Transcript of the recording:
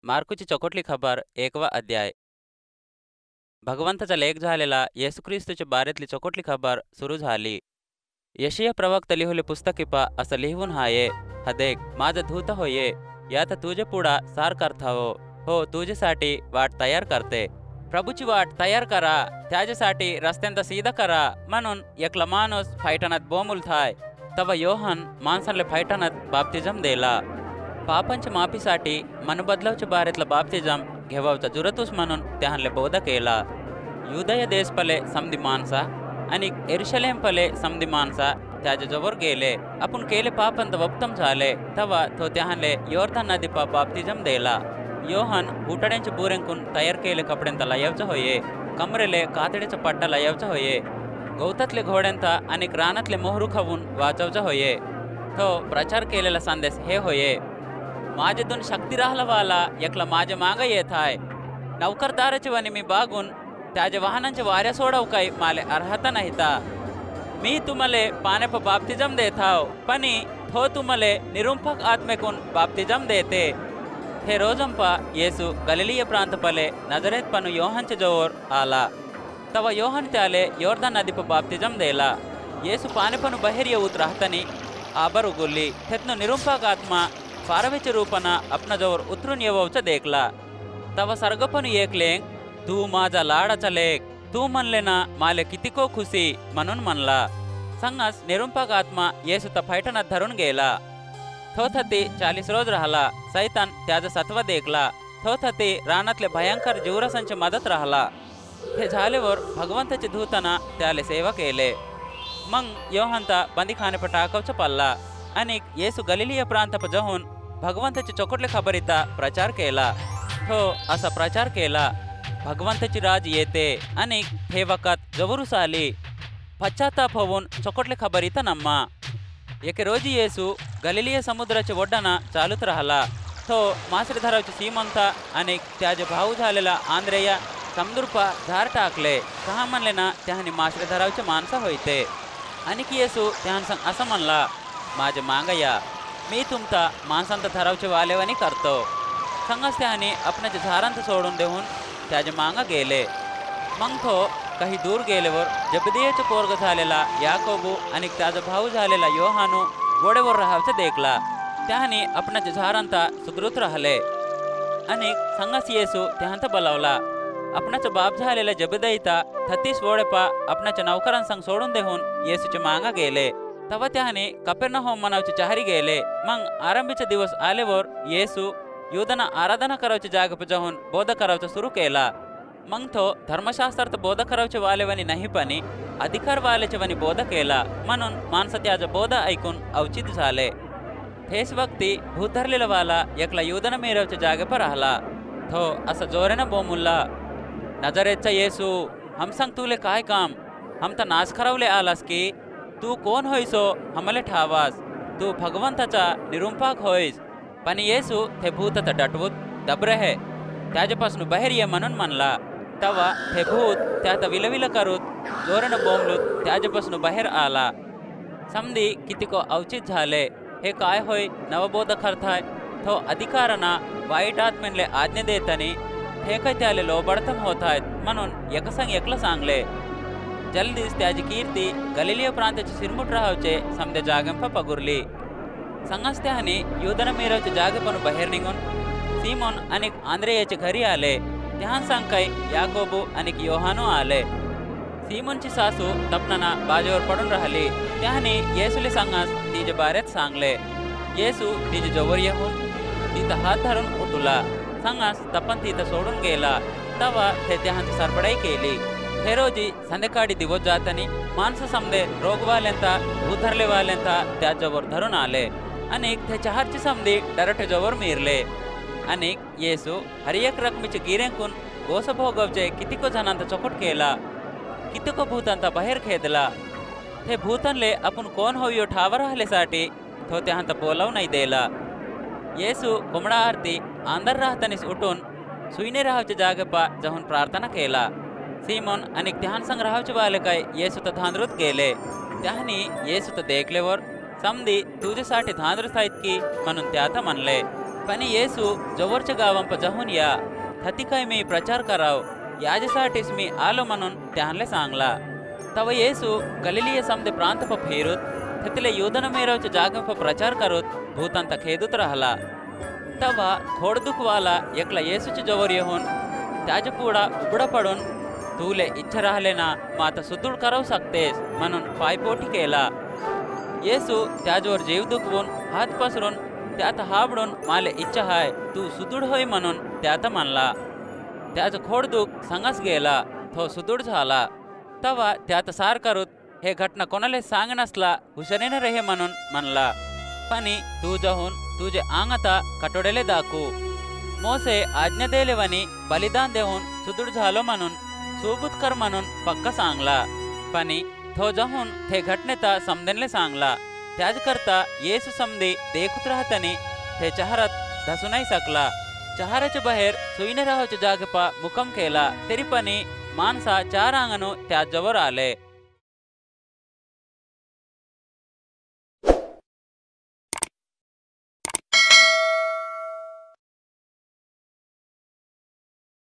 मार्कुची चोकोटली खबर 1वा अध्याय. भगवंताचा लेख झालेला येशुख्रिस्तूच्या बारेतली चोकोटली खबर सुरू झाली. यशिया प्रवक्ता लिहुले पुस्तकिपा असं लिहून हाये, हदेक माझा धूत होये, यात तुझे पुढा सार करतावो, हो तुझ्यासाठी वाट तयार करते. प्रभूची वाट तयार करा, त्याच्यासाठी रस्त्यांत सीधा करा म्हणून एकला माणूस फायटनात बोमुल थाय. तव योहन माणसांले फायटनात बाप्तिजम देला. पापांच्या माफीसाठी मनबदलावच्या बारेतला बाप्तिजम घेवावचा जुरतूस म्हणून त्याहनले बोध केला. युदय देश पले समधी माणसा आणि एरुशलेम पले समधी माणसा त्याच्याजवळ गेले. आपण केले पापंत वप्तम झाले तवा तो त्याहनले योर्धन नदीपा बाप्तिजम देला. योहन उटाड्यांच्या बुरेंकून तयार केले कपड्यांत लयवचं होये, कमरेले कातडीचा पट्टा लयवचं होये, गवतातले घोड्यांता आणि रानातले मोहरू खाऊन वाचवचं होये. तो प्रचार केलेला संदेश हे होये, माझ्यातून शक्ती राहलावाला एकला माझ्या मागं येत आहे. नौकरदाराची वनी मी बागून त्याच्या वाहनांच्या वाऱ्या सोडव काही माले अर्हता नाहीता. मी तुम्हाले पाण्याप बाप्तिजम देत हाव, पनी तो तुम्हाले निरुंपक आत्मेकून बाप्तिजम देते. हे रोजंपा येसू गलिलीय प्रांतपले नजरेत पनु योहनच्या जवळ आला. तवा योहन त्याले योर्धन नदीप बाप्तिजम देला. येसू पाण्यापनु बाहेर येऊत राहतानी आबर उगुल्ली. तेतनो निरुंपक आत्मा फारवेच्या रूपाना आपणाजवळ उतरून येवचं देखला. तवा सर्गपनु एक लेंग, तू माझा लाडाचा लेख, तू म्हणले ना माले कितीको खुशी म्हणून म्हणला. संगस निरुंपक आत्मा येसू त्या फायटनात धरून गेला. तो थती 40 रोज राहला. सैतान त्याचा सत्व देखला. तो थती रानातले भयंकर जीवरसांची मदत राहला. हे झाल्यावर भगवंताचे दूतांना त्याले सेवा केले. मग योहनता बंदीखाने टाकवचं पडला आणि येसू गलिलीय प्रांतप जाऊन भगवंताची चोकोटले खबरीता प्रचार केला. तो असा प्रचार केला, भगवंताची राज येते आणि हे वखत जवरूस आली. पश्चाताप होऊन चोकोटले खबरीता नम्मा. एके रोजी येसू गलिलीय समुद्राच्या ओढ्डाना चालूत राहला. तो मासरी धरावचे सीमंता आणि त्याचे भाऊ झालेला आंद्रेया समुद्रपा धार टाकले. कहा म्हणले ना त्याने मासरी धरावचे माणसा होईते. आणि येसू त्यान संग असं म्हणला, माझे मागया, मी तुमचा माणसांत धरावचे वालेवानी करतो. संगच त्याने आपणाचे झारांत सोडून देऊन त्याचे मांगा गेले. मग तो काही दूर गेल्यावर जबदियाचे पोरग झालेला याकोबू आणि त्याचा भाऊ झालेला योहानू गोडेवर राहावचं देखला. त्याने आपणाच्या झारांता सुखरूत राहिले. आणि संगस येसू त्याहांत बोलावला. आपणाचा बाप झालेला जबदईता 36 वोडेपा आपणाच्या नौकरांसंग सोडून देऊन येसूचे मांगा गेले. तवा त्याने कपेर्नहूम मनावचे चाहरी गेले. मग आरंभीचे दिवस आल्यावर येसू युदना आराधना करावचे जागप जाऊन बोध करावचं सुरू केला. मग तो धर्मशास्त्रार्थ बोध करावचे वालेवानी नाही पण अधिकार वाल्याचे वानी बोध केला म्हणून माणसं त्याचा बोध ऐकून अवचित झाले. हेच वक्ती भूत धरलेला वाला एकला युदना मेरवच्या जागेपर राहला. तो असं जोरेनं बोमुल्ला, नजरेचा येसू, हम सांग तुले काय काम? हम तर नाश करावले आलास की? तू कोण होईसो हमले ठावास? तू भगवंताचा निरुंपाक होईस. पण येसू ते भूत डटवूत दबरे है त्याच्यापासून बाहेर ये म्हणून म्हणला. तवा ते भूत त्यात विलविल करूत जोरानं बोंबलूत त्याच्यापासून बाहेर आला. समधी कितीको अवचित झाले. हे काय होय नवबोध करताय? तो अधिकारांना वाईट आत्मेनले आज्ञा देतानी हे काही त्याले लोबडतम होत आहेत म्हणून एकसंग एकलं सांगले. जल्दीच त्याची कीर्ती गलिलीय प्रांताची सिरमुट राहावचे समध्या जागेंप पगुरली. संगस त्याने युदना मेरवच्या जागेपण बाहेर निघून सीमोन आणि आंद्रेयाच्या घरी आले. त्याहान सांग काही याकोबू आणि योहानू आले. सीमोनची सासू तपनाना बाजेवर पडून राहिली. त्याने येसूले सांगास तिच्या बारेत सांगले. येसू तिच्या जवळ येऊन तिथं हात धरून उठला. सांगास तपन तिथं सोडून गेला. तवा ते त्याहांची सरपडाई केली. हे रोजी संध्याकाळी दिवस जातानी माणसं समधे रोगवाल्यांता भूधरलेवाल्यांता त्याच्यावर धरून आले आणि त्याच्या हातची समधी डरटेजवळ मिरले. आणि येसू हर एक रकमेचे गिरेंकून गोस भोगवचे कितीको जणांचा चोकट केला, कितीको भूतांता बाहेर खेदला. ते भूतांले आपण कोण होयो ठावर राहल्यासाठी तो त्याहांत बोलाव नाही दिला. येसू कोंबडा आरती आंदर राहतानीच उठून सुईने राहावच्या जागेपा जाऊन प्रार्थना केला. सीमोन आणि त्याहान संग राहावचे वाले काय येसू तर धांदरूत गेले. त्याने येसू तर देखल्यावर समधी तुझ्यासाठी धांदरूत आहेत की म्हणून त्या आता म्हणले. पण येसू जवळच्या गावांप जाऊन या, थती काय मी प्रचार कराव याच्यासाठीच मी आलो म्हणून त्यांना सांगला. तव येसू गलिलिय समदे प्रांतप फिरूत थतिले युदन मेरवच्या जागंप प्रचार करूत भूतांत खेदूत राहला. तवा खोडदुखवाला एकला येसूच्या जवळ येऊन त्याच्या पुढा उघडा पडून तुले इच्छा राहिले ना मग आता सुदूड करावू शकतेस म्हणून पायपोटी केला. येसू त्याच्यावर जीव दुखवून हात पसरून त्यात हाबडून माले इच्छा हाय तू सुदूड होय म्हणून त्यात म्हणला. त्याचं खोडदुख संगस गेला, तो सुदूड झाला. तवा त्यात सार करूत हे घटना कोणाला सांग नसला हुशारीने रहे म्हणून म्हणला. पण तू जाऊन तुझे अंगता कटोडेले दाखू. मोसे आज्ञा देलेवनी बलिदान देऊन सुदूड झालो म्हणून सोबूत कर म्हणून पक्का सांगला. पण तो जाऊन ते घटनेता समदेनले सांगला. त्याच करता येसू समदी देखूत राहतानी ते चहारात धसू नाही सकला. चहाराच्या बाहेर सुईने राहायच्या जागेपा मुक्काम केला तरी पण माणसा चार अंगणू त्या जवळ आले.